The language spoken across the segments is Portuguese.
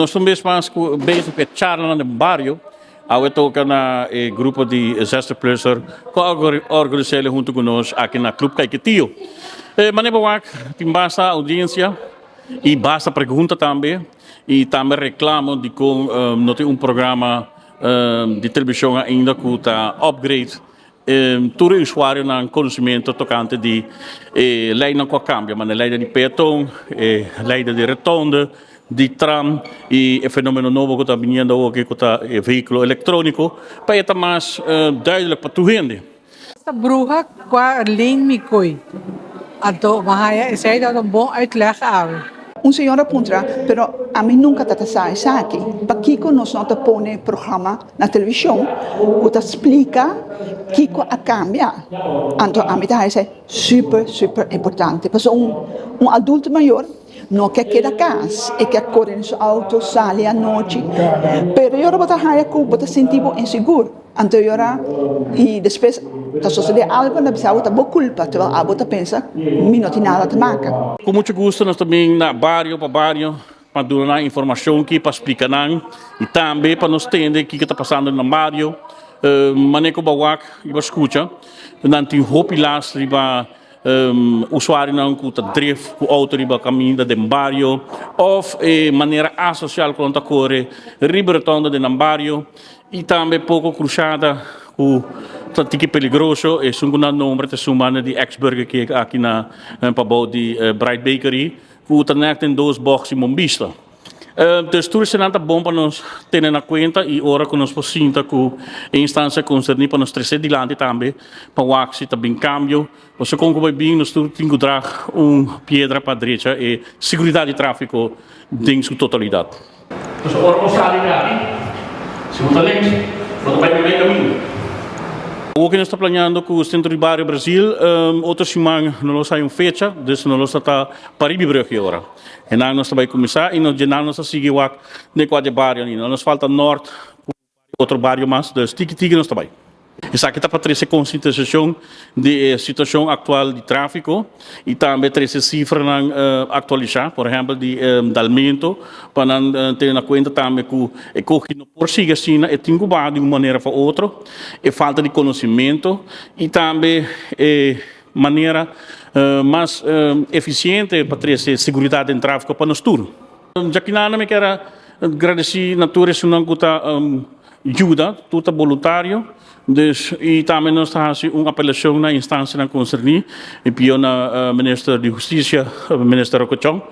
Nós estamos mais bezig met charla no bairro. Há toca na grupo de zesde-plussers que organizam junto conosco aqui na Clube Caetitio. Mas tem basta audiência e basta pergunta também. E também reclamo de que não tem programa de televisão ainda que está upgrade. Todo usuário não conhecimento tocante de lei não cambia, mas lei de peatão, lei de retonda, de tram e o fenômeno novo que está vindo hoje, que está veículo eletrônico, para estar mais duidelijk para tu gente. Esta bruha qua leen me coi. Ato mahaya isay daw bom uitleg aan. Senhora Puntra, pero a mim nunca está sai aqui. Para Kiko nós não põe programa na televisão que explica Kiko a cambia. Então a mim é super importante. Porque adulto maior não quer quedar casa e quer correr no seu auto, sair à noite. Pero eu vou estar sentindo inseguro. Então e depois está sucedendo algo na pessoa está boa culpa, então a outra pensa, não tem nada a marcar. Com muito gosto nós também na bairro para dar informação que para explicar e também para nós entender o que está passando no bairro, maneco bawak e para escuta, não tem roupa lá riba usuário não que está drift com auto riba caminho de bairro ou maneira associal com a corre riba retorno de bairro e também pouco cruzada o tanto perigoso e são na número de sumana de ex-burger que aqui na pabau de Bright Bakery o também tem dois boxes mombista. Dus tudo isso não bom para nós ter na conta e ora que nós possamos que a instância concernida para nós trazer de lá também para o axi também cambio. Você como vai bem nós temos que dar pedra para a direita e segurança de tráfego em sua totalidade. Então ora nós saímos aqui. Se você lembra, você vai ver caminho. O que nós estamos planeando com o Centro de Bairro Brasil, outra semana nós saímos fecha, então nós estamos para ir agora. E nós vamos começar e nós vamos seguir o de bairro. Nós falta norte, outro bairro mais, então tique nós estamos. Isso aqui está para trazer conscientização da situação atual de tráfego e também trazer cifras atualizar, por exemplo, de aumento, para ter na conta também que o não por si assim é incubado de uma maneira ou outra, é falta de conhecimento e também maneira mais eficiente para trazer segurança em tráfego para nós tudo. Já que nada me quero agradecer a natureza que está ajuda, tudo voluntário. E também nós estamos uma apelação na instância concernida, e pior na Ministro de Justiça, Ministro Rocochão,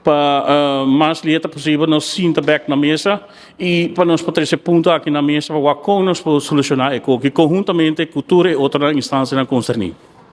para mais lieta possível nós sinta back na mesa e para nós poder esse ponto aqui na mesa para como nós podemos solucionar e que conjuntamente cultura e outra instância concernida.